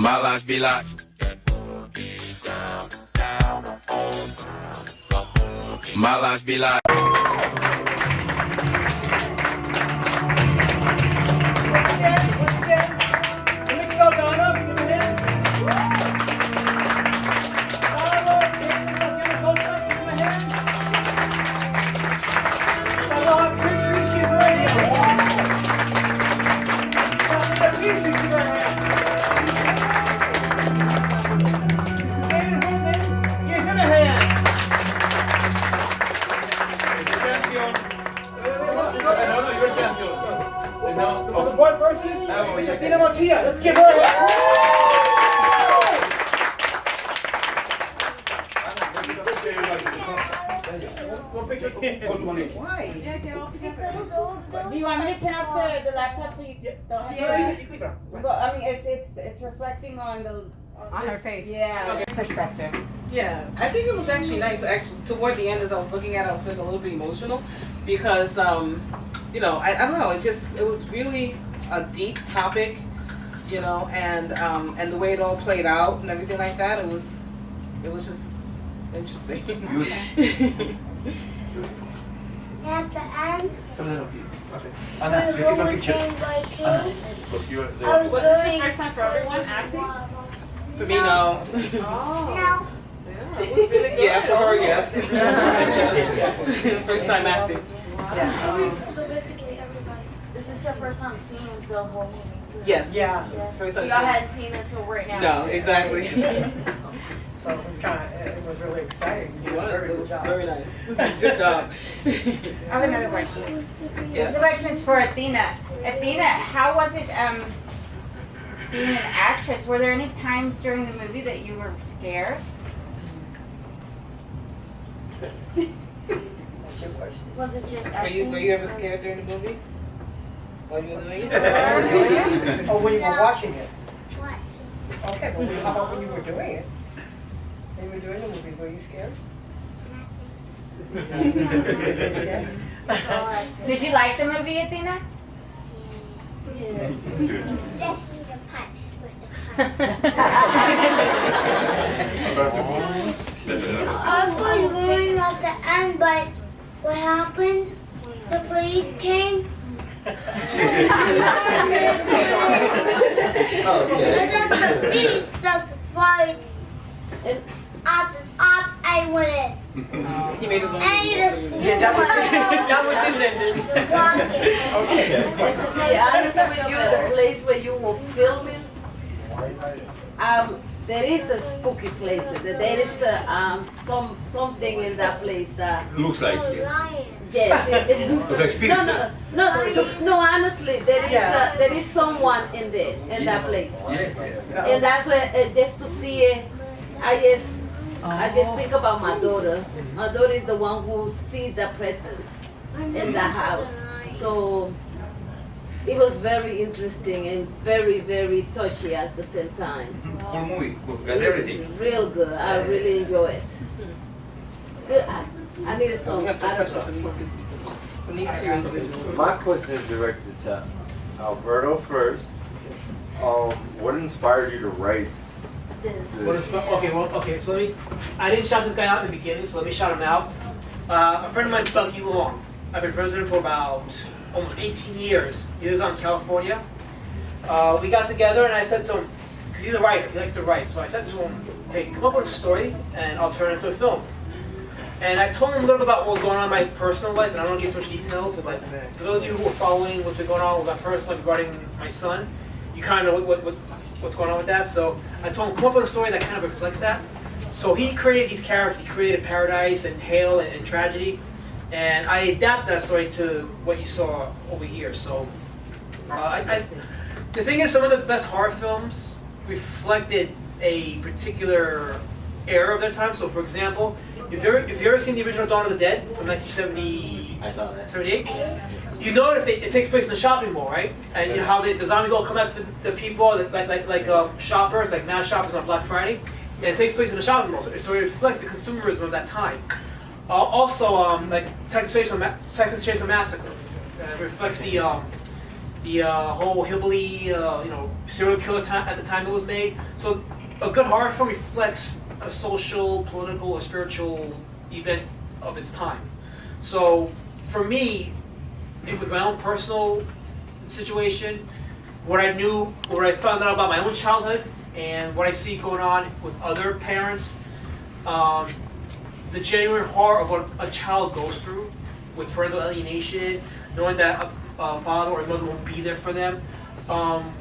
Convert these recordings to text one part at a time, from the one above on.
My life be like. My life be like. Saldana, give me a hand. Paolo, give me Gojcaj, give him a hand. Saldana, Perdition, give her a hand. Perdition, give her a hand. Give him a hand. No, you're a champion. No. The one person is Athena Mattia. Let's give her a hand. One picture. Why? Do you want me to turn off the laptop so you don't have to? Well, I mean, it's reflecting on the on her face. Yeah. Okay. Perspective. Yeah, I think it was actually nice. Actually, toward the end, as I was looking at it, I was feeling a little bit emotional because, you know, I don't know. It was really a deep topic, you know, and the way it all played out and everything like that. It was just interesting. At the end, Anna, you take a picture. Anna. Was this the first time for everyone acting? For me, no. Oh. No. Yeah, it was really good. Yeah, for her, yes. First time acting. So basically everybody. This is your first time seeing the whole movie? Yes. Yeah. It's the first time Y'all seeing it. hadn't seen it until right now? No, exactly. So it was it was really exciting. It was very nice. Good job. I have another question. Yes. This question is for Athena. Athena, how was it being an actress? Were there any times during the movie that you were scared? Was it just Were you ever scared during the movie? While you were doing it? Oh, when you were watching it. What? Okay, well, how about when you were doing it? When you were doing the movie, were you scared? Did you like the movie, Athena? Especially the part with the I was worried at the end, but what happened? The police came. And then the police started to fight. And at the top, I went in. He made his own. And he just Yeah, that was his ending. walking. To be honest with you, the place where you were filming, there is a spooky place. There is something in that place that. Looks like Oh, it. lion. Yes. Of experience. No. Honestly, there is someone in there, in that place, and that's where just to see it, I just think about my daughter. My daughter is the one who sees the presence in the house. So it was very interesting and very, very touchy at the same time. Cool movie. Got everything. Real good. I really enjoy it. Good. I needed some. We have some I don't questions from know. these two people. From these two individuals. My question is directed to Alberto first. What inspired you to write this? Okay, so I didn't shout this guy out in the beginning, so let me shout him out. A friend of mine, Bucky Long. I've been friends with him for about almost 18 years. He lives out in California. We got together and I said to him, because he's a writer, he likes to write, so I said to him, hey, come up with a story and I'll turn it into a film. And I told him a little bit about what was going on in my personal life, and I don't want to get too much details, but for those of you who are following what's been going on with my personal life regarding my son, you kind of know what's going on with that. So I told him, come up with a story that kind of reflects that. So he created these characters. He created Paradise and Hail and Tragedy. And I adapted that story to what you saw over here. So the thing is, some of the best horror films reflected a particular era of their time. So for example, if you ever seen the original Dawn of the Dead from 1970, I saw that. 78, you notice it takes place in the shopping mall, right? And you know how the zombies all come out to the people, like shoppers, like mass shoppers on Black Friday. And it takes place in the shopping mall, so it reflects the consumerism of that time. Also, like Texas Chainsaw Massacre reflects the the whole hillbilly, serial killer time at the time it was made. So a good horror film reflects a social, political, or spiritual event of its time. So for me, with my own personal situation, what I found out about my own childhood and what I see going on with other parents, the genuine horror of what a child goes through with parental alienation, knowing that a father or a mother won't be there for them.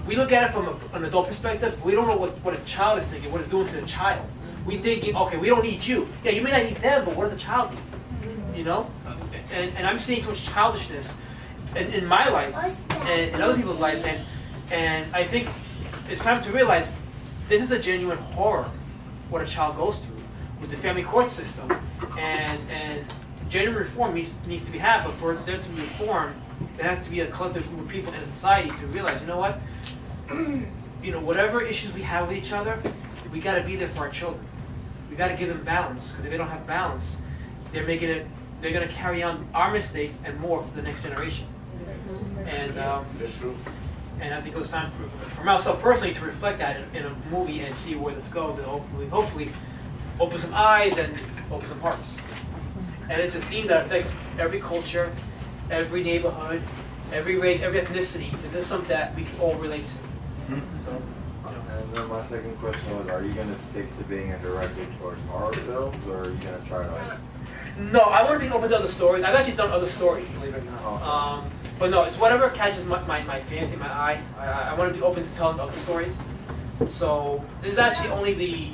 We look at it from an adult perspective, but we don't know what a child is thinking, what it's doing to the child. We thinking, okay, we don't need you. Yeah, you may not need them, but what does the child need? You know? And I'm seeing too much childishness in my life and in other people's lives, and I think it's time to realize this is a genuine horror, what a child goes through with the family court system, and genuine reform needs to be had, but for there to be reform, there has to be a collective group of people in a society to realize, you know what, whatever issues we have with each other, we got to be there for our children. We got to give them balance, because if they don't have balance, they're going to carry on our mistakes and more for the next generation. And That's true. and I think it was time for myself personally to reflect that in a movie and see where this goes, and hopefully open some eyes and open some hearts. And it's a theme that affects every culture, every neighborhood, every race, every ethnicity. This is something that we can all relate to. So, And then my second question was, are you going to stick to being a director towards horror films, or are you going to try to no, I want to be open to other stories. I've actually done other stories, believe it or not. But no, it's whatever catches my fancy, my eye. I want to be open to telling other stories. So this is actually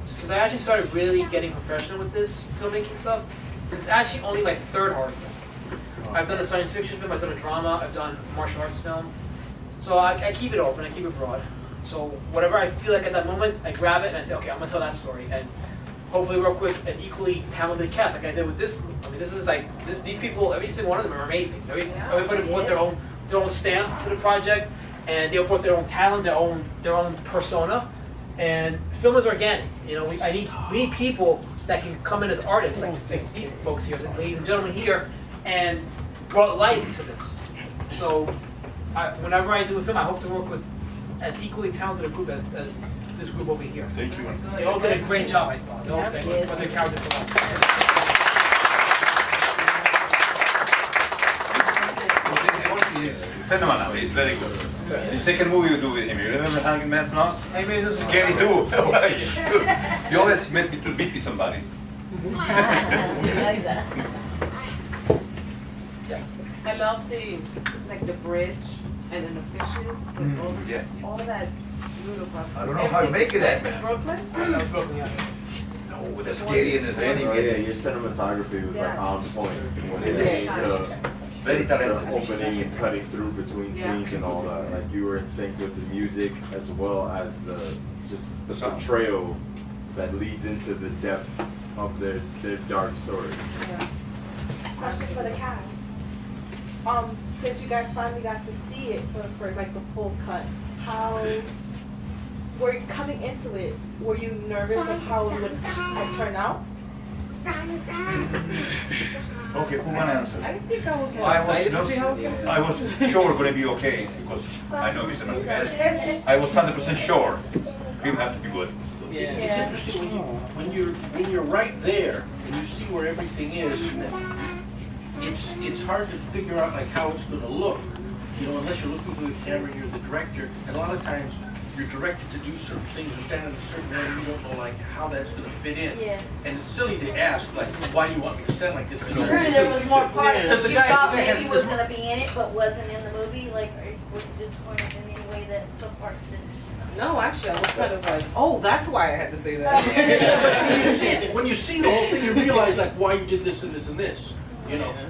since I actually started really getting professional with this filmmaking stuff, this is actually only my third horror film. I've done a science fiction film, I've done a drama, I've done a martial arts film. So I keep it open, I keep it broad. So whatever I feel like at that moment, I grab it and I say, okay, I'm gonna tell that story. And hopefully work with an equally talented cast like I did with this group. I mean, this is like, these people, every single one of them are amazing. Everybody put their own stamp to the project, and they'll put their own talent, their own persona. And film is organic. We need people that can come in as artists, like these folks here, ladies and gentlemen here, and brought life to this. So whenever I do a film, I hope to work with as equally talented a group as this group over here. Thank you. They all did a great job, I thought. They all put their characters well. He's phenomenal. He's very good. The second movie you do with him, you remember Hanging Man from us? I made this Scary too. You always made me to beat me somebody. I love the bridge and then the fishes and all, Yeah. all that beautiful. I don't know how you make it that. In Brooklyn? Brooklyn, yes. No, with the scary and the raining. Oh, yeah, your cinematography was like on point when it Yes. came to Very talented. opening and cutting through between scenes and all that. Like you were in sync with the music as well as the portrayal that leads into the depth of their dark story. Yeah. Question for the cast. Since you guys finally got to see it for like the full cut, how were you coming into it? Were you nervous of how it would turn out? Okay, who want to answer? I think I was more excited to see how it was going to turn out. I was sure going to be okay because I know he's an best. I was 100% sure. Film have to be good. Yeah. It's interesting when you're right there and you see where everything is. It's hard to figure out like how it's going to look, unless you're looking through the camera and you're the director. And a lot of times you're directed to do certain things or stand in a certain way, and you don't know like how that's going to fit in. Yeah. And it's silly to ask like, why do you want me to stand like this? Sure, there was more parts Because that the you guy- thought the guy maybe has- was going to be in it, but wasn't in the movie. Like, were you disappointed in any way that some parts didn't? No, actually, I was kind of like, oh, that's why I had to say that. When you see the whole thing, you realize like why you did this and this and this.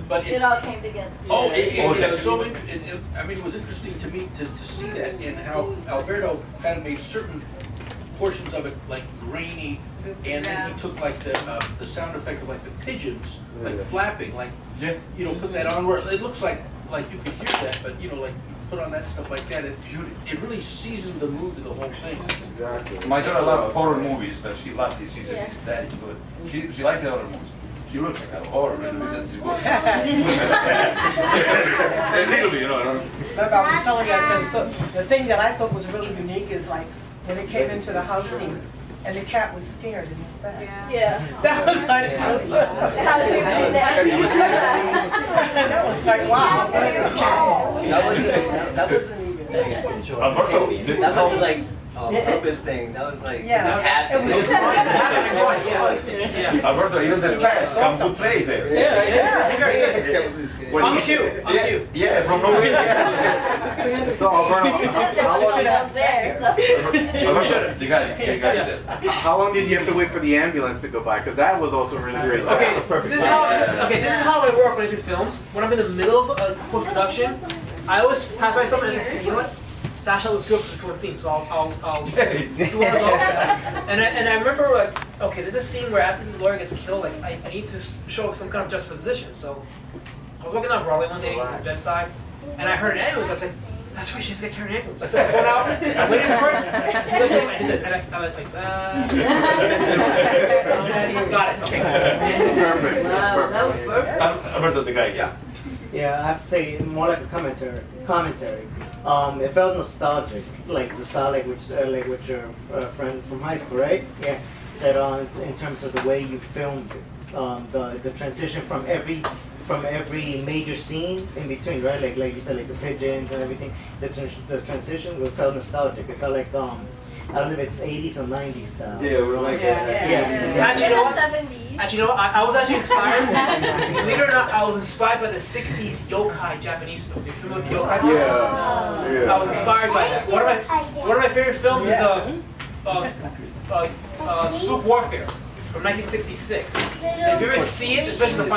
But It all came together. Oh, it's so interesting. I mean, it was interesting to me to see that and how Alberto kind of made certain portions of it like grainy, and then he took like the sound effect of like the pigeons, like flapping, like put that on where it looks like you could hear that, but like put on that stuff like that. It really seasoned the mood of the whole thing. Exactly. My daughter loves horror movies, but she loved it. She said it's very good. She liked the horror movies. She looks like a horror, really. That's good. A little bit, you know. Remember, I was telling you, I said, the thing that I thought was really unique is like when it came into the house scene and the cat was scared in the back. Yeah. That was like, How do we do that? that was like, wow. That wasn't even Alberto, that wasn't like a purpose thing. That was like Yeah. just happened. It was just Yeah. Alberto, even the cats come to place there. Yeah. I'm cute. I'm cute. Yeah, from nowhere. Yeah. So Alberto, how long? Alberto, you got it. Yes. How long did you have to wait for the ambulance to go by? Because that was also really great. Okay, That was perfect. this is how I work when I do films. When I'm in the middle of post-production, I always pass by someone and say, you know what? That shot looks good for this one scene, so I'll do one of those. And I remember like, okay, there's a scene where after the lawyer gets killed, like I need to show some kind of juxtaposition. So I was working on Broadway one day, bedside, and I heard an ambulance. I was like, that's right, she has to get carried an ambulance. I took my phone out, I waited for it. I did it, and I went like, got it. Okay. Perfect. Wow, that was perfect. Alberto, the guy. Yeah. Yeah, I have to say more like a commentary. It felt nostalgic, like nostalgic, which your friend from high school, right? Yeah, said in terms of the way you filmed it, the transition from every major scene in between, right? Like you said, like the pigeons and everything. The transition, it felt nostalgic. It felt like I don't know if it's 80s or 90s style. Yeah, it was like Actually, you know what? Actually, you know what? I was actually inspired. Believe it or not, I was inspired by the '60s Gojcaj Japanese film. Do you familiar with Gojcaj? Yeah. I was inspired by that. One of my favorite films is Spook Warfare from 1966. If you ever see it, especially the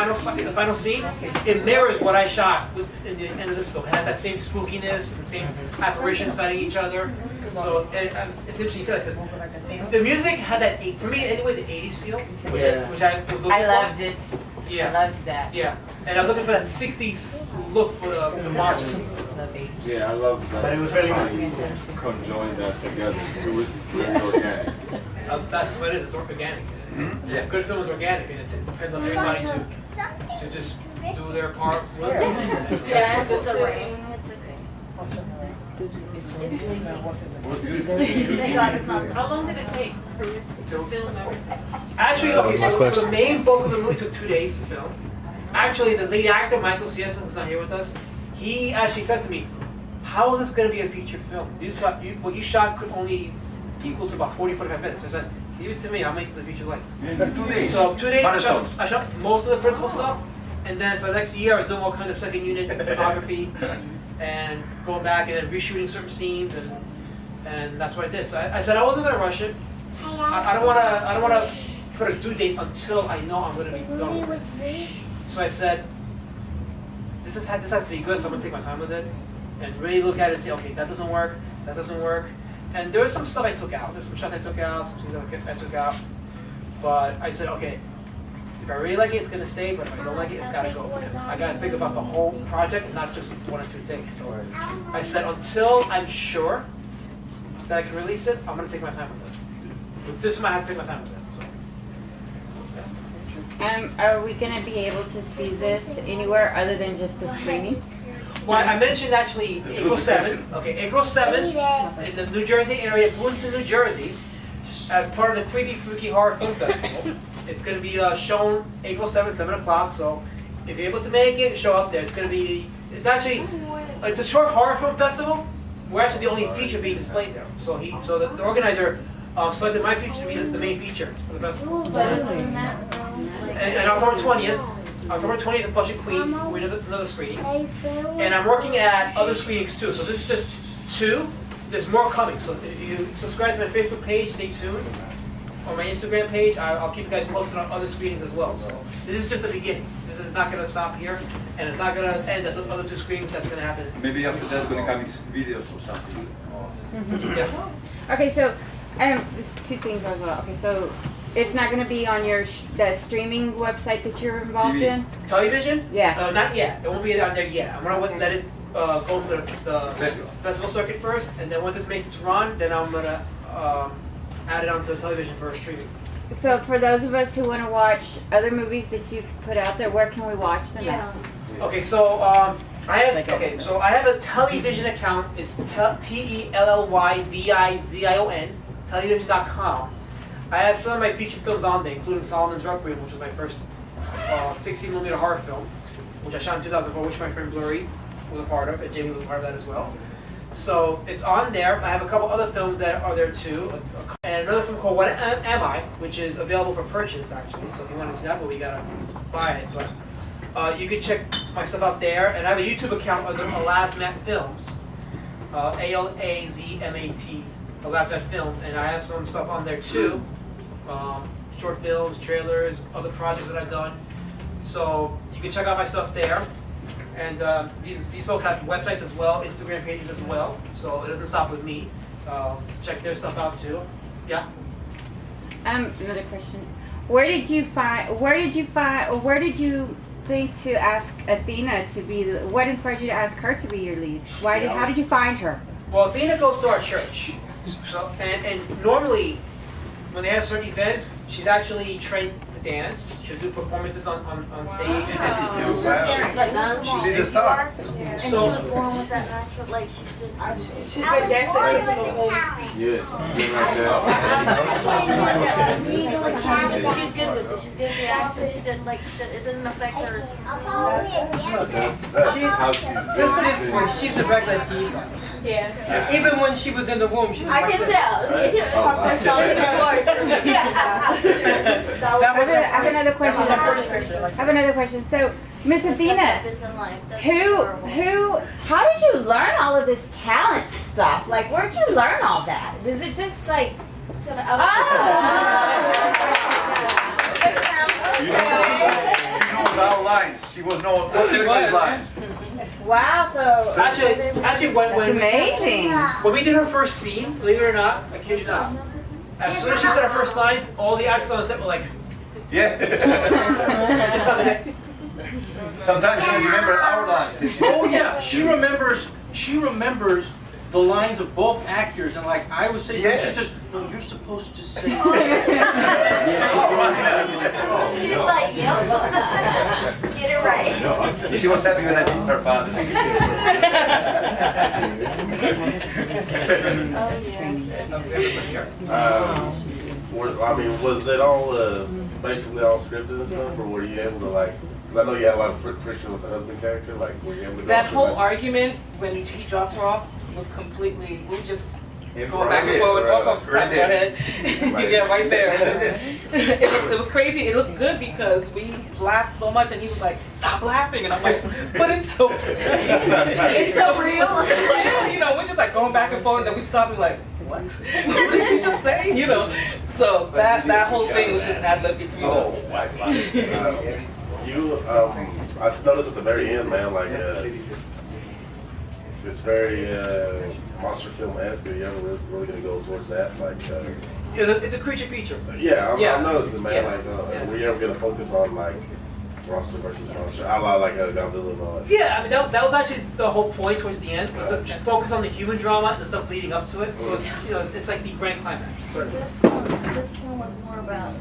final scene, it mirrors what I shot in the end of this film. It had that same spookiness and same apparitions fighting each other. So it's interesting you said that because the music had that, for me anyway, the 80s feel, which I was looking for. I loved it. Yeah. I loved that. Yeah, and I was looking for that 60s look for the monster scenes. Yeah, I love that. But it was really nice. Conjoined that together. It was really organic. That's what it is. It's organic. Yeah. Good film is organic, and it depends on everybody to just do their part. Yeah, it's a ring. It was beautiful. Thank God it's not. How long did it take to film everything? Actually, okay, so the main bulk of the movie took 2 days to film. Actually, the lead actor, Michael Ciesla, who's not here with us, he actually said to me, how is this going to be a feature film? What you shot could only equal to about 40-45 minutes. I said, leave it to me, I'll make this a feature length. Yeah, 2 days. So 2 days, Marathon. I shot most of the principal stuff, and then for the next year I was doing all kinds of second unit photography, and going back and then reshooting certain scenes, and that's what I did. So I said I wasn't going to rush it. I don't want to put a due date until I know I'm going to be done with it. So I said, this has to be good, so I'm going to take my time with it and really look at it and say, okay, that doesn't work, that doesn't work. And there was some stuff I took out. There's some shots I took out, some scenes I took out. But I said, okay, if I really like it, it's going to stay, but if I don't like it, it's got to go. Because I got to think about the whole project, not just one or two things. So I said, until I'm sure that I can release it, I'm going to take my time with it. With this one, I have to take my time with it. So, yeah. Are we going to be able to see this anywhere other than just the screening? Well, I mentioned actually April 7th. Okay, April 7th in the New Jersey area, Bloomington, New Jersey, as part of the Creepy Freaky Horror Film Festival. It's going to be shown April 7th, 7 o'clock. So if you're able to make it, show up there. It's going to be, it's actually, it's a short horror film festival. We're actually the only feature being displayed there. So the organizer selected my feature to be the main feature for the festival. And October 20th in Flushing, Queens, we're in another screening. And I'm working at other screenings too. So this is just 2. There's more coming. So if you subscribe to my Facebook page, stay tuned. Or my Instagram page, I'll keep you guys posted on other screenings as well. So this is just the beginning. This is not going to stop here, and it's not going to end at the other 2 screenings. That's going to happen. Maybe after that, going to come videos or something. Yeah. Okay, so there's 2 things as well. Okay, so it's not going to be on your the streaming website that you're involved in? Television? Yeah. Not yet. It won't be on there yet. I'm going to let it go to the festival circuit first, and then once it makes its run, then I'm going to add it onto the television for streaming. So for those of us who want to watch other movies that you've put out there, where can we watch them at? Okay, so I have a television account. It's TELLYVIZION, television.com. I have some of my feature films on there, including Solomon's Requiem, which was my first 16mm horror film, which I shot in 2004, which my friend Luly was a part of, and Jamie was a part of that as well. So it's on there. I have a couple other films that are there too, and another film called What Am I, which is available for purchase actually. So if you want to see that movie, you gotta buy it. But you can check my stuff out there, and I have a YouTube account under Alazmat Films, ALAZMAT, Alazmat Films, and I have some stuff on there too, short films, trailers, other projects that I've done. So you can check out my stuff there. And these folks have websites as well, Instagram pages as well. So it doesn't stop with me. Check their stuff out too. Yeah. Another question. Where did you think to ask Athena to be what inspired you to ask her to be your lead? How did you find her? Well, Athena goes to our church. So and normally when they have certain events, she's actually trained to dance. She'll do performances on stage. She's a star. And So- she was born with that natural, like she's She's been dancing since Yes. She's good with it. She's good with the accent. She did it doesn't affect her. How she's This one is where she's a regular diva. Yeah. Even when she was in the womb, she was I can tell. That was I have another question. That was her first picture. I have another question. So, Miss Athena, how did you learn all of this talent stuff? Like, where'd you learn all that? Is it just like, She knows our lines. She was no lines. wow, so Actually, when amazing. when we did her first scenes, believe it or not, I kid you not, as soon as she said her first lines, all the actors on the set were like, Yeah. Sometimes she doesn't remember our lines. Oh yeah, she remembers the lines of both actors, and like I would say something, she says, "No, you're supposed to say." She's like, yep. Get it right. She was happy when I beat her father. Was it all basically all scripted and stuff, or were you able to like? Because I know you had a lot of friction with the husband character. Like, were you able to? That whole argument when he dropped her off was completely. We were just going back and forth. Go ahead. Yeah, right there. It was crazy. It looked good because we laughed so much, and he was like, "Stop laughing," and I'm like, "But it's so It's so real. Yeah, you know, we're just like going back and forth, and then we'd stop and be like, what? What did you just say? You know, so that whole thing was just ad-lib between us. I noticed at the very end, man, like it's very monster film-esque. Are you ever really gonna go towards that? Like, it's a creature feature. yeah, I'm noticing, man. Like, were you ever gonna focus on like monster versus monster? I like Godzilla and all that. Yeah, I mean that was actually the whole point towards the end, was to focus on the human drama and the stuff leading up to it. So it's like the grand climax. This film was more about the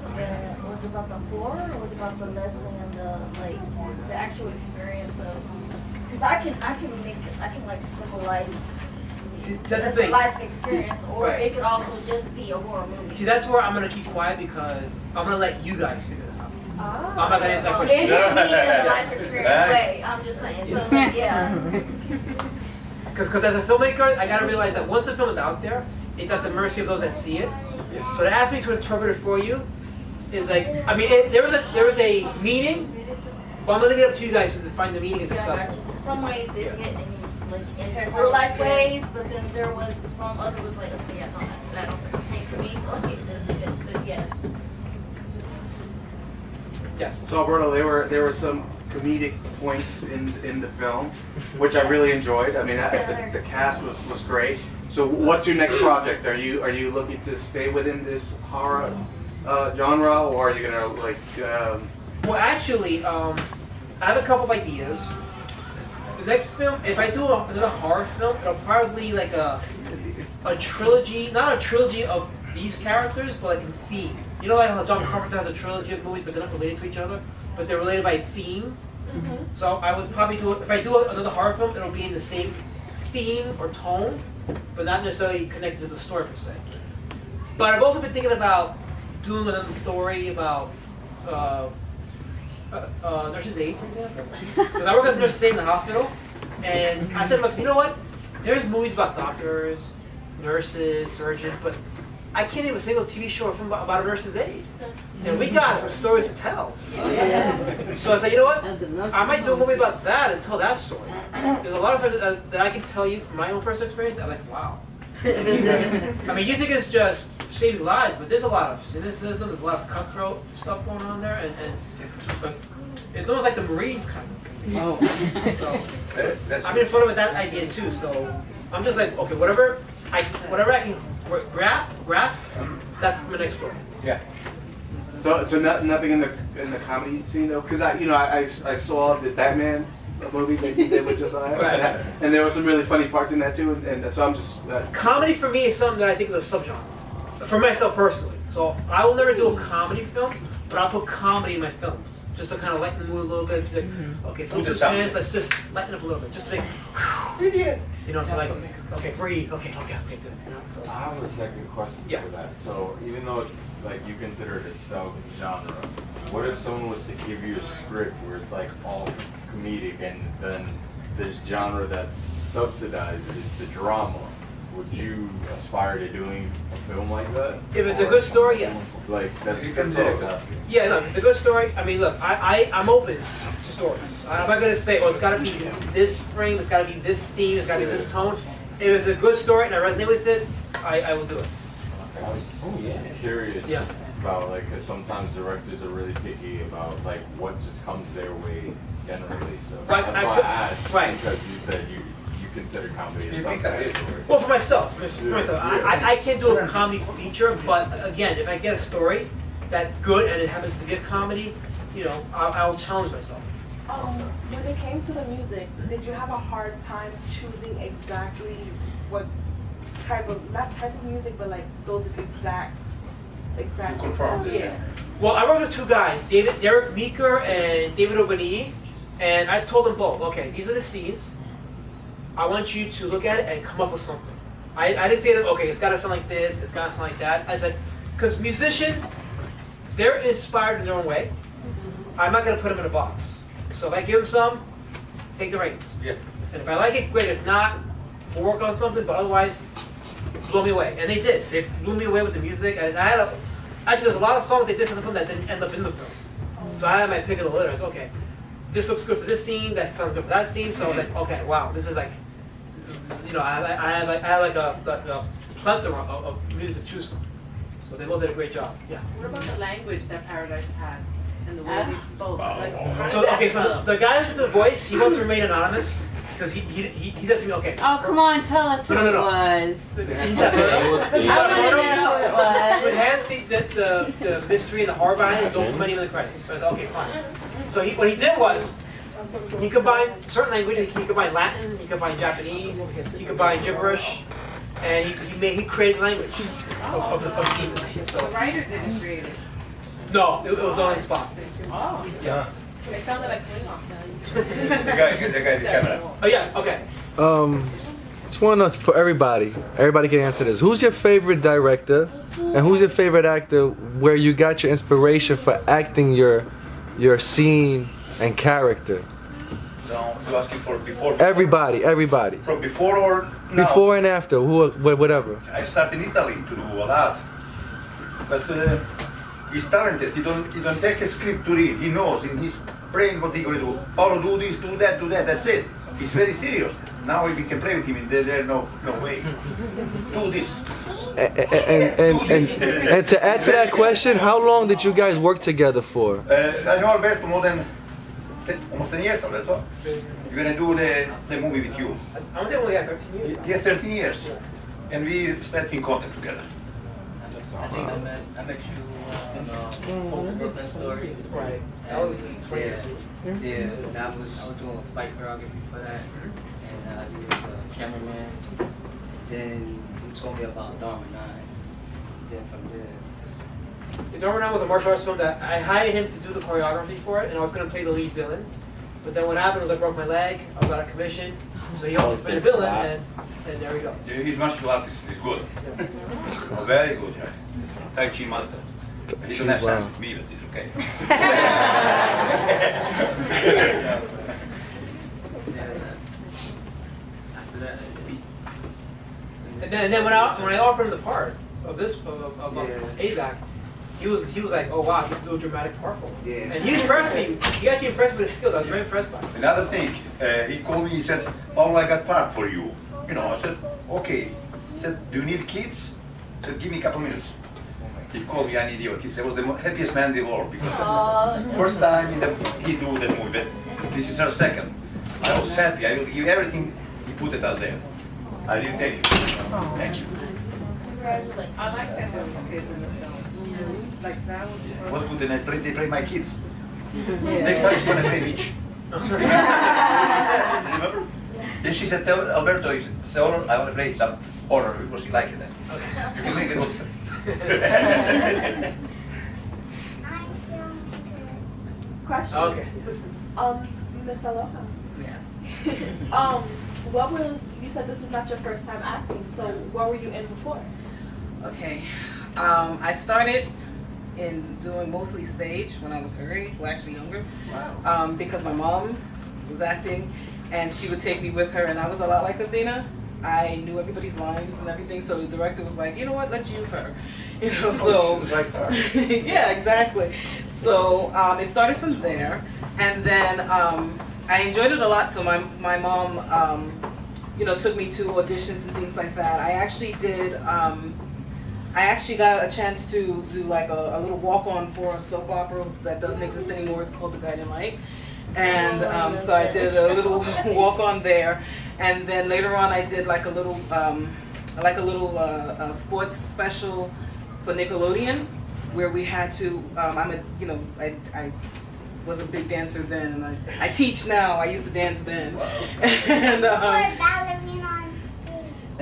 horror, or was it about the lesson and the actual experience of? Because I can like symbolize That's the thing. life experience, or Right. it could also just be a horror movie. See, that's where I'm gonna keep quiet because I'm gonna let you guys figure it out. Ah. I'm not gonna answer that It question. didn't mean in the life experience way. I'm just saying. So yeah. Because as a filmmaker, I gotta realize that once the film is out there, it's at the mercy of those that see it. So to ask me to interpret it for you is like, I mean, there was a meaning, but I'm gonna leave it up to you guys to find the meaning and discuss it. In some ways it hit in real life ways, but then there was some other was like, okay, yeah, no, that don't pertain to me. So okay, but yeah. Yes. So Alberto, there were some comedic points in the film, which I really enjoyed. I mean, the cast was great. So what's your next project? Are you looking to stay within this horror genre, or are you gonna like? Well, actually, I have a couple of ideas. The next film, if I do another horror film, it'll probably be like a trilogy, not a trilogy of these characters, but like in theme. You know, like how John Carpenter has a trilogy of movies, but they're not related to each other, but they're related by theme. So I would probably do it, if I do another horror film, it'll be in the same theme or tone, but not necessarily connected to the story per se. But I've also been thinking about doing another story about Nurse's Aid, for example. Because I work as a Nurse's Aid in the hospital, and I said to myself, you know what? There's movies about doctors, nurses, surgeons, but I can't name a single TV show or film about a Nurse's Aid. And we got some stories to tell. So I said, you know what? I might do a movie about that and tell that story. There's a lot of stories that I can tell you from my own personal experience that I'm like, wow. I mean, you think it's just saving lives, but there's a lot of cynicism, there's a lot of cutthroat stuff going on there, and it's almost like the Marines kind of. So I'm in front of that idea too. So I'm just like, okay, whatever I can grasp, that's my next story. Yeah. So nothing in the comedy scene though, because I saw the Batman movie that you did with Josiah, right. And there were some really funny parts in that too, and so I'm just comedy for me is something that I think is a subgenre for myself personally. So I will never do a comedy film, but I'll put comedy in my films just to kind of lighten the mood a little bit. Like, okay, it's a little too tense. Let's just lighten up a little bit, just to make you know, so like okay, breathe. Okay, good. You know, so. I have a second question to that. So even though it's like you consider it a sub-genre, what if someone was to give you a script where it's like all comedic and then this genre that's subsidized is the drama? Would you aspire to doing a film like that? If it's a good story, yes. Like that's you can do it. Yeah, no, if it's a good story. I mean, look, I'm open to stories. I'm not gonna say, oh, it's gotta be this frame, it's gotta be this theme, it's gotta be this tone. If it's a good story and I resonate with it, I will do it. I was curious about like, because sometimes directors are really picky about like what just comes their way generally. So that's why I asked, because you said you consider comedy as something. Well, for myself, I can't do a comedy feature, but again, if I get a story that's good and it happens to be a comedy, you know, I'll challenge myself. When it came to the music, did you have a hard time choosing exactly what type of, not type of music, but like those exact. Yeah. Well, I worked with two guys, Derek Meeker and David Obani, and I told them both, okay, these are the scenes. I want you to look at it and come up with something. I didn't say to them, okay, it's got to sound like this, it's got to sound like that. I said, because musicians, they're inspired in their own way. I'm not going to put them in a box. So if I give them some, take the reins. Yeah. And if I like it, great. If not, we'll work on something, but otherwise, blow me away. And they did. They blew me away with the music. And I had actually, there's a lot of songs they did for the film that didn't end up in the film. So I had my pick of the litter. I said, okay, this looks good for this scene, that sounds good for that scene. So I was like, okay, wow, this is like, you know, I have like a plethora of music to choose from. So they both did a great job. Yeah. What about the language that Paradise had and the way they spoke? So the guy who did the voice, he wants to remain anonymous because he said to me, okay. Oh, come on, tell us who it was. He's Alberto. To enhance the mystery and the horror behind it, don't put my name in the credits. So I said, okay, fine. So what he did was, he combined certain languages. He combined Latin, he combined Japanese, he combined gibberish, and he created language of the demons. So the writer didn't create it? No, it was on the spot. Oh. Yeah. So they sounded like Klingons now. The guy, the camera. Oh yeah, okay. Just want to know for everybody can answer this. Who's your favorite director, and who's your favorite actor where you got your inspiration for acting your scene and character? No, you're asking for before. Everybody. From before or now? Before and after, whatever. I started in Italy to do a lot, but he's talented. He don't take a script to read. He knows in his brain what he's going to do. Paolo, do this, do that, that's it. He's very serious. Now we can play with him, and there's no way. Do this. And to add to that question, how long did you guys work together for? I know Alberto more than almost 10 years, Alberto. When I do the movie with you. I would say only 13 years. Yeah, 13 years. And we started in contact together. I think I met you on the Brooklyn story. Right. That was 2018. Yeah, I was doing a fight choreography for that. And you was a cameraman. Then you told me about Dharma 9. The Doorman was a martial arts film that I hired him to do the choreography for it, and I was going to play the lead villain. But then what happened was I broke my leg, I was out of commission, so he helped me play the villain, and there we go. Yeah, his martial artist is good. Oh, very good. Tai Chi master. He doesn't have sense with me, but it's okay. And then when I offered him the part of this of Azak, he was like, oh wow, you can do a dramatic part for him. And he impressed me. He actually impressed me with his skills. I was very impressed by him. Another thing, he called me, he said, Paolo, I got part for you. You know, I said, okay. He said, do you need kids? I said, give me a couple minutes. He called me, I need your kids. I was the happiest man in the world because first time he do that movie, this is our second. I was happy, I will give everything he put at us there. I didn't take it. Thank you. I like that with kids in the film. Like that was good, and they play my kids. Next time she's gonna play Mitch. Remember? Then she said, tell Alberto, it's horror, I want to play some horror because she liked it then. You can make it Oscar. Question. Okay. Miss Aloha. Yes. What was, you said this is not your first time acting, so what were you in before? Okay. I started in doing mostly stage when I was her age, well actually younger. Wow. Because my mom was acting and she would take me with her, and I was a lot like Athena. I knew everybody's lines and everything, so the director was like, you know what, let's use her. You know, so she was like that. yeah, exactly. So it started from there, and then I enjoyed it a lot. So my mom, you know, took me to auditions and things like that. I actually did. I actually got a chance to do like a little walk-on for a soap opera that doesn't exist anymore. It's called The Guiding Light. And so I did a little walk-on there. And then later on I did like a little sports special for Nickelodeon, where we had to, I was a big dancer then, and I teach now. I used to dance then.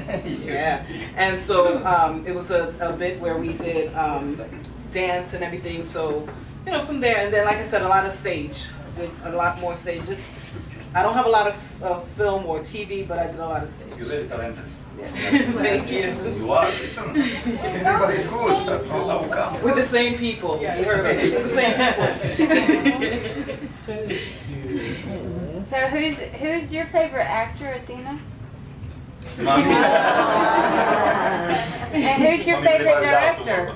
And, yeah, and so it was a bit where we did dance and everything. So, you know, from there, and then like I said, a lot of stage. I did a lot more stage. I don't have a lot of film or TV, but I did a lot of stage. You're very talented. Yeah. Thank you. You are. Listen. Everybody's good. How come? With the same people. Yeah, you heard me. With the same people. So who's your favorite actor, Athena? Mommy. And who's your favorite director?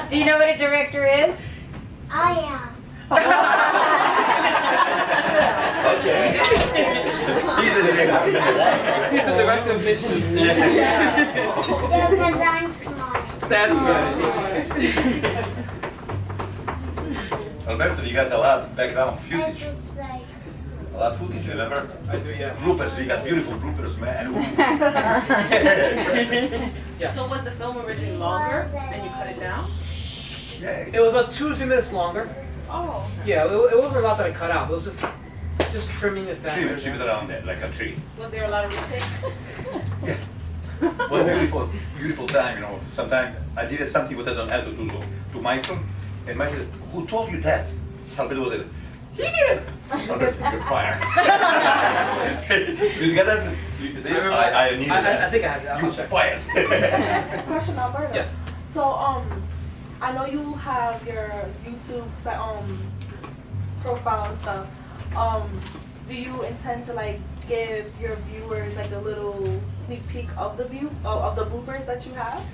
Do you know what a director is? I am. Okay. He's the director. He's the director of Mission. Yeah, because I'm smart. That's right. Alberto, you got a lot of background It's footage. just like, A lot of footage, remember? I do, yes. Bloopers, we got beautiful bloopers, man. Yeah. So was the film originally longer and you cut it down? Yeah. It was about 2 to 3 minutes longer. Oh. Yeah, it wasn't a lot that I cut out. It was just trimming the fat. Trim it around there, like a tree. Was there a lot of retakes? Yeah. It was a beautiful time, you know. Sometimes I did something what I don't have to do to Michael. And Michael said, who told you that? Alberto was like, he did it! Alberto, you're fired. Did you get that? You say, I needed that. I think I have that. You're fired. Question, Alberto. Yes. So, I know you have your YouTube profile and stuff. Do you intend to like give your viewers like a little sneak peek of the of the bloopers that you have?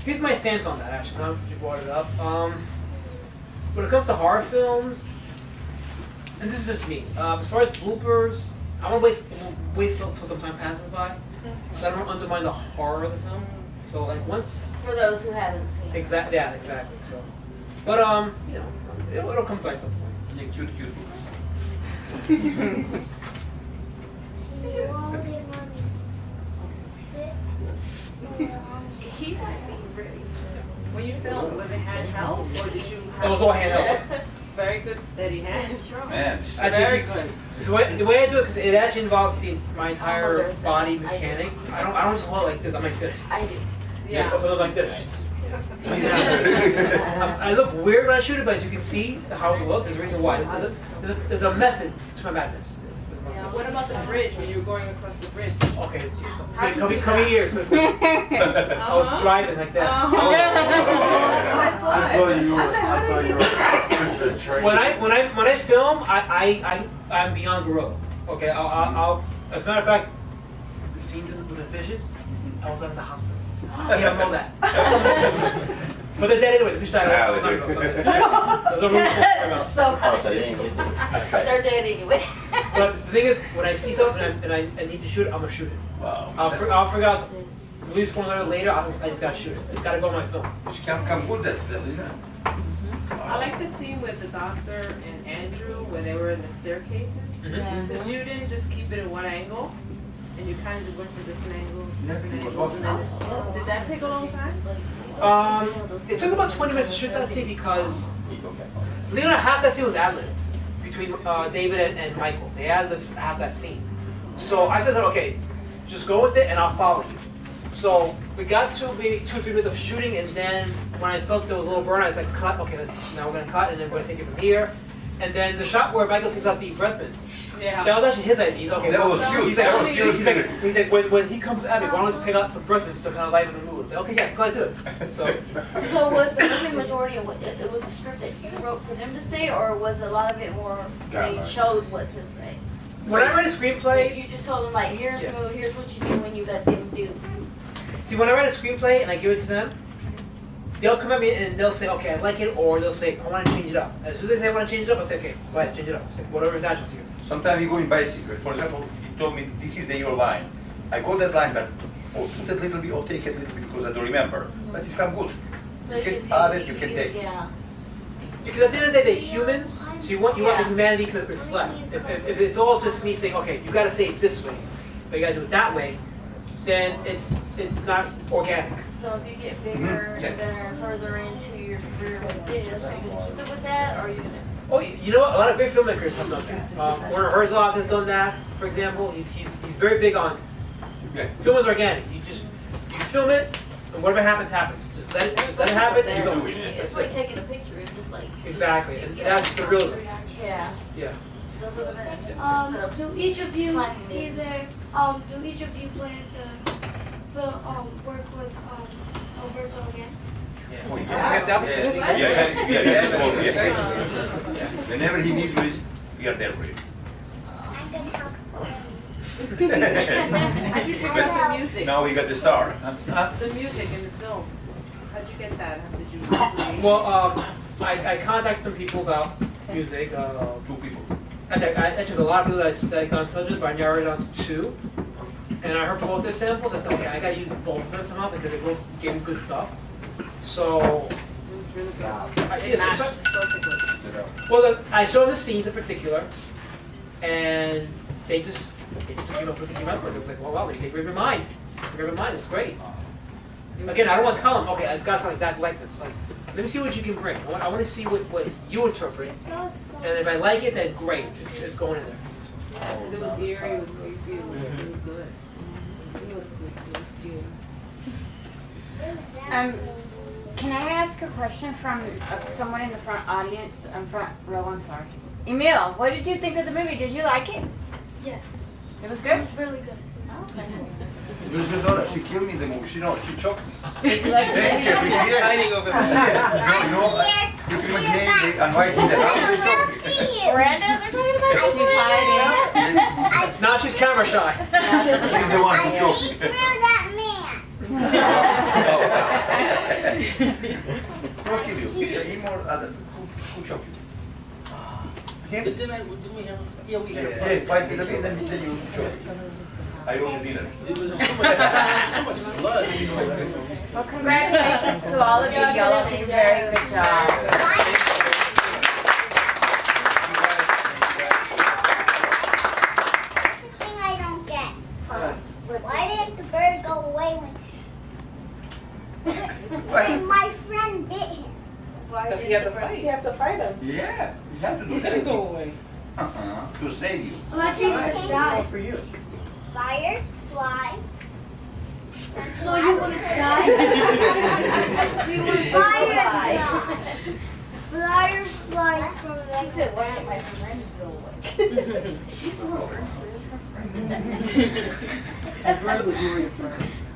Here's my stance on that, actually, now that you brought it up. When it comes to horror films, and this is just me, as far as bloopers, I don't want to wait till some time passes by, so I don't undermine the horror of the film. So like once... for those who haven't seen it. Exactly, yeah, exactly. So, but you know, it'll come to some point. Yeah, cute bloopers. Do you want it on the stick? He might be ready. When you filmed, was it handheld or did you have... It was all handheld. Very good, steady hands. Man. Very good. The way I do it, because it actually involves my entire body mechanic. I don't just hold it like this. I'm like this. I do. Yeah. I look like this. I look weird when I shoot it, but as you can see how it looks, there's a reason why. There's a method to my madness. Yeah, what about the bridge, when you were going across the bridge? Okay, come here, so it's I was driving like that. When I film, I'm beyond gorilla. Okay, I'll as a matter of fact, the scenes with the fishes, I was at the hospital. Okay, I know that. But they're dead anyway. The fish died a long time ago. So don't really They're dead anyway. But the thing is, when I see something and I need to shoot it, I'm gonna shoot it. Wow. I'll figure out release one later. I just gotta shoot it. It's gotta go on my film. It's come good that I like the scene with the doctor and Andrew where they were in the staircases. Because you didn't just keep it in one angle, and you kind of just went for different angles, and then did that take a long time? It took about 20 minutes to shoot that scene because believe it or not, half that scene was ad-libbed between David and Michael. They ad-libbed half that scene. So I said, okay, just go with it and I'll follow you. So we got to maybe 2 or 3 minutes of shooting, and then when I felt there was a little burn, I was like, cut. Okay, now we're gonna cut, and then we're gonna take it from here. And then the shot where Michael takes out the breath mints. Yeah. That was actually his idea. He's okay. That was cute. He's like, when he comes at me, why don't we just take out some breath mints to kind of lighten the mood? It's like, okay, yeah, go ahead, do it. So was the movie majority of it was a script that you wrote for them to say, or was a lot of it more they chose what to say? When I write a screenplay, you just told them like, here's the movie, here's what you do when you let them do. See, when I write a screenplay and I give it to them, they'll come at me and they'll say, okay, I like it, or they'll say, I want to change it up. As soon as they say I want to change it up, I say, okay, go ahead, change it up. Say, whatever is natural to you. Sometimes you go in bicycle. For example, he told me this is your line. I got that line, but put a little bit or take it a little bit because I don't remember. But it's come good. So you can add it, you can take it. Yeah. Because at the end of the day, they're humans, so you want the humanity to reflect. If it's all just me saying, okay, you got to say it this way, but you got to do it that way, then it's not organic. So if you get bigger and better and further into your career with this, are you gonna keep it with that, or are you gonna? Oh, you know what? A lot of great filmmakers have done that. Werner Herzog has done that, for example. He's very big on film is organic. You film it, and whatever happens, happens. Just let it happen, and you go. It's like taking a picture. It's just like exactly, and that's the real. Yeah. Yeah. Do each of you plan to work with Alberto again? Whenever he needs us, we are there for him. How'd you figure out the music? Now we got the star. The music in the film. How'd you get that? How did you? Well, I contacted some people about music. 2 people. Actually, there's a lot of people that I got in touch with, but I narrowed it down to 2. And I heard both their samples. I said, okay, I gotta use both of them somehow because they both gave me good stuff. So, I showed them the scenes in particular, and they just came up with the number. It was like, well, wow, they read my mind. They read my mind. It's great. Again, I don't want to tell them, okay, it's got something exactly like this. Like, let me see what you can bring. I want to see what you interpret. And if I like it, then great. It's going in there. It was eerie. It was creepy. It was good. It was good. It was cute. Can I ask a question from someone in the front audience? Front row, I'm sorry. Emil, what did you think of the movie? Did you like it? Yes. It was good? It was really good. Okay. She killed me in the movie. She choked me. Did you like the movie? She's hiding over there. You can imagine they invite me to the house. Miranda, they're talking about you. She's hiding. Now she's camera shy. She's the one who choked me. What's give you? Him or other? Who choked you? Him? Didn't we have? Yeah, we had. Yeah, fight with the bit, then you choked. I own the dinner. It was so much blood. Well, congratulations to all of you. Y'all did a very good job. I don't get. Why did the bird go away when my friend bit him? Because he had to fight. He had to fight him. Yeah, you have to do He that. didn't go away. To save you. Unless you die. For you. Fire, fly, So you want to die? Do you want to fly? Flyer flies from the. She said, why did my friend go away? She's the one.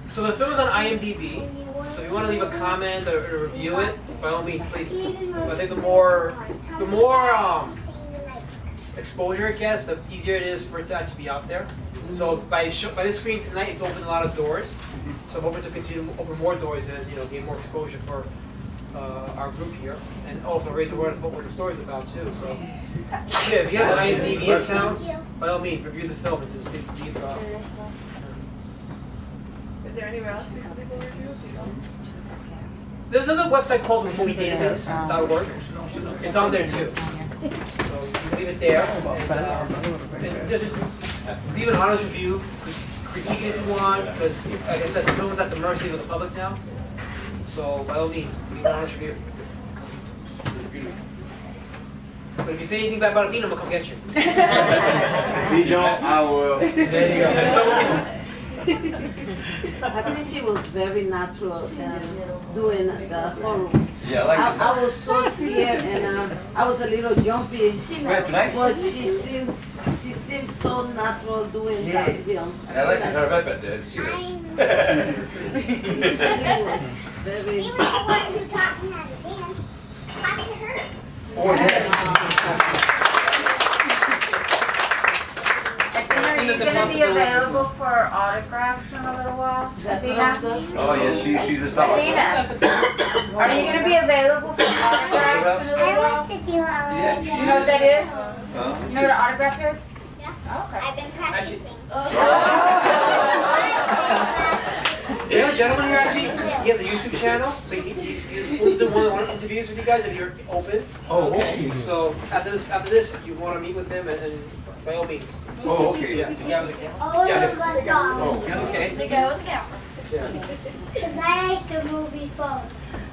So the film is on IMDb. So if you want to leave a comment or review it, by all means, please. I think the more exposure it gets, the easier it is for it to actually be out there. So by this screen tonight, it's opened a lot of doors. So I'm hoping to continue to open more doors and gain more exposure for our group here, and also raise awareness about what the story's about too. So yeah, if you have an IMDb account, by all means, review the film and just leave. Is there anywhere else you can people review? There's another website called moviedatabase.org. It's on there too. So you can leave it there. And just leave an honest review. Critique it if you want, because like I said, the film is at the mercy of the public now. So by all means, leave an honest review. But if you say anything bad about Athena, I'm gonna come get you. If you don't, I will. There you go. I think she was very natural doing the horror. Yeah, I like it. I was so scared and I was a little jumpy. But she seems so natural doing that film. I like her weapon, scissors. Very. Even the one who taught me how to dance, talk to her. Oh, yeah. Athena, are you going to be available for autographs in a little while? Athena? Oh, yes, she's a star. Athena, are you going to be available for autographs in a little while? To do You know what that is? You know what an autograph is? Yeah. Oh, okay. I've been practicing. You know, gentleman here actually, he has a YouTube channel, so we'll do one-on-one interviews with you guys if you're open. Oh, okay. So after this, you want to meet with him, and by all means. Oh, okay. Yes. All of Yes. us are. Okay. The guy with the camera. Yes. Because I like the movie phone.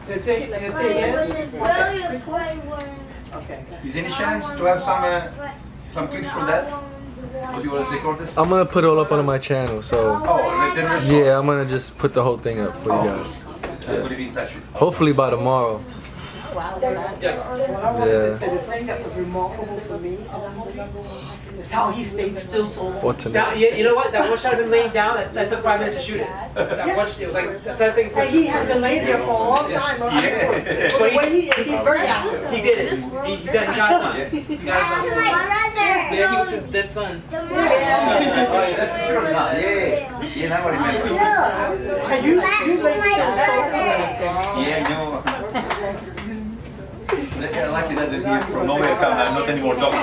The thing But it was is, a really afraid one. okay. Is any chance to have some clips from that? Or do you want to record it? I'm gonna put it all up on my channel, so Oh, then yeah, I'm gonna just put the whole thing up for you guys. I'm going to be in touch with you. Hopefully by tomorrow. Yes. Well, I wanted to say the thing that was remarkable for me is how he stayed still so long. Or tonight. Now, you know what? That one shot of him laying down, that took 5 minutes to shoot it. That one, it was like, that's that thing. And he had to lay there for a long time. Yeah. But the way he is, he's very active. He did it. He got it done. He got it That's done. my brother. Yeah, he was his dead son. The Oh, yeah, that's true. Yeah, yeah, now I remember. Yeah. And you laid still so long. Yeah, I know. They're lucky that the news from nowhere come and not anymore doctor.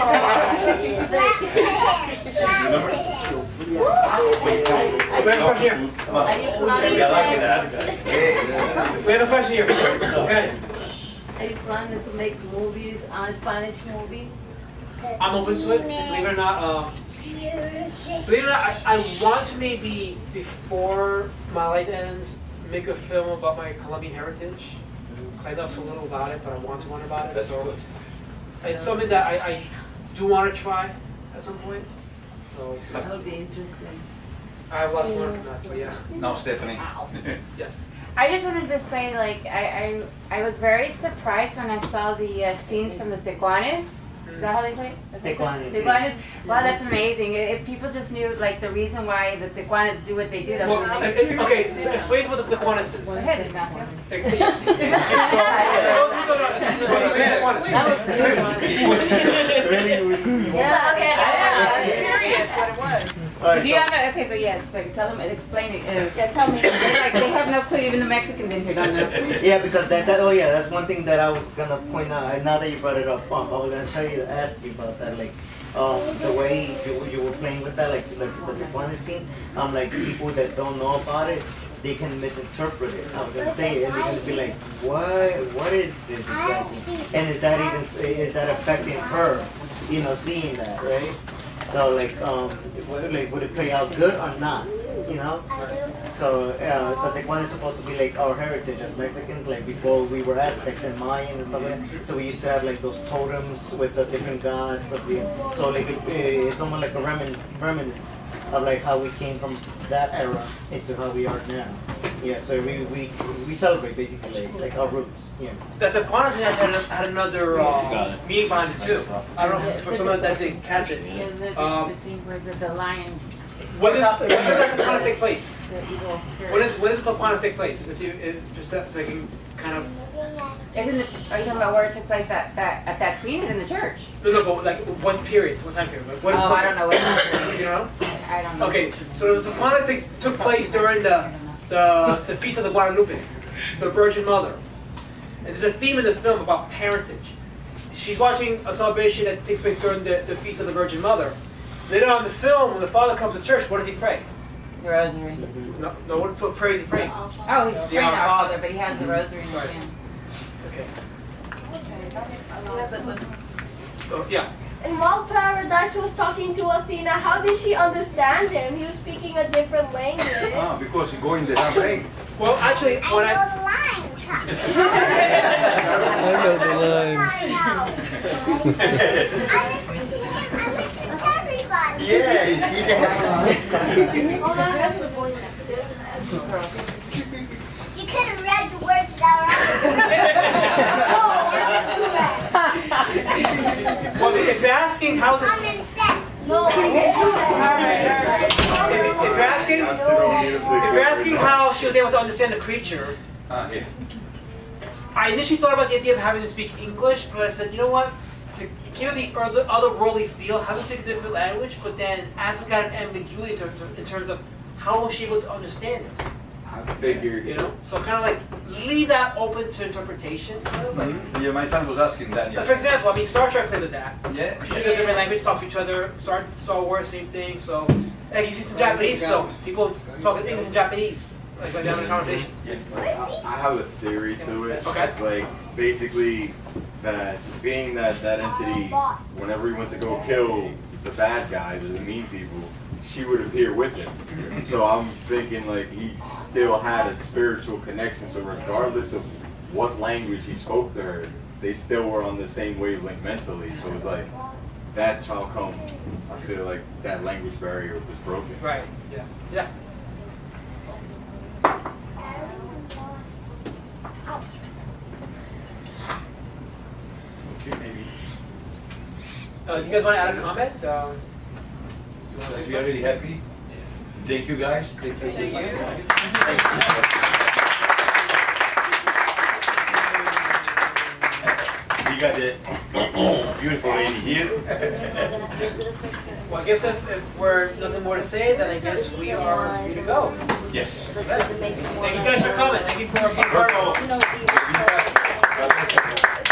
We have a question here. We have a question here. Okay. Are you planning to make movies, Spanish movie? I'm open to it. Believe it or not, I want to maybe, before my life ends, make a film about my Colombian heritage. I know so little about it, but I want to learn about it. So it's something that I do want to try at some point. So That would be interesting. I have lots to learn from that. So yeah. Now, Stephanie. Yes. I just wanted to say, like, I was very surprised when I saw the scenes from the Tecuanes. Is that how they say it? Tecuanes. Tecuanes. Wow, that's amazing. If people just knew, like, the reason why the Tecuanes do what they do, that would Well, be nice. okay, so explain what the Tecuanes is. Go ahead, Ignacio. Yeah, okay. I was curious what it was. Alright, Do you have a, okay, so yeah, so tell them and explain it. Yeah, tell me. They have no clue. Even the Mexicans in here don't know. Yeah, because oh yeah, that's one thing that I was gonna point out. And now that you brought it up, I was gonna tell you, ask you about that, like, the way you were playing with that, like the Tijuana scene. Like people that don't know about it, they can misinterpret it. I was gonna say it, and they're gonna be like, what is this exactly? And is that affecting her? You know, seeing that, right? So like, would it play out good or not? You know? So the Tecuana is supposed to be like our heritage as Mexicans, like before we were Aztecs and Mayans and stuff like that. So we used to have like those totems with the different gods of the. So like it's almost like a remnants of like how we came from that era into how we are now. Yeah, so we celebrate basically like our roots. Yeah. That the Quantas had another meaning behind it too. I don't know for someone that didn't catch it. The lion. When does the Quantas take place? When does the Quantas take place? Just so I can kind of. Are you talking about where it took place at that scene? Is in the church? No, but like what time period? Like, I don't know what time period. You know? I don't know. Okay, so the Quantas took place during the Feast of the Guadalupe, the Virgin Mother. And there's a theme in the film about parentage. She's watching a celebration that takes place during the Feast of the Virgin Mother. Later on in the film, when the father comes to church, what does he pray? The rosary. No, what prayer is he praying? Oh, he's praying our Father, but he has the rosary in his hand. Okay. Oh, yeah. And while Paradise was talking to Athena, how did she understand him? He was speaking a different language. Because you're going the wrong way. Well, actually, when I know the lines. Yeah, you see You could have read the words that were Well, if you're asking how is it... If you're asking how she was able to understand the creature, I initially thought about the idea of having to speak English, but I said, you know what? To give it the otherworldly feel, have to speak a different language, but then as we got an ambiguity in terms of how was she able to understand it? I figured. You know? So kind of like leave that open to interpretation. Kind of like, Yeah, my son was asking that. Yeah. for example, I mean, Star Trek plays with that. Yeah. Use a different language, talk to each other. Star Wars, same thing. So, like you see some Japanese films, people talking English and Japanese, like they're having a conversation. I have a theory to it. Okay. It's like basically that being that entity, whenever he went to go kill the bad guys or the mean people, she would appear with him. So I'm thinking like he still had a spiritual connection. So regardless of what language he spoke to her, they still were on the same wavelength mentally. So it's like that's how come I feel like that language barrier was broken. Right. Yeah. Yeah. Okay, maybe. Do you guys want to add a comment? We are really happy. Thank you guys. Thank you. We got the beautiful lady here. Well, I guess if we're nothing more to say, then I guess we are free to go. Yes. Thank you guys for coming. Thank you for being part of it.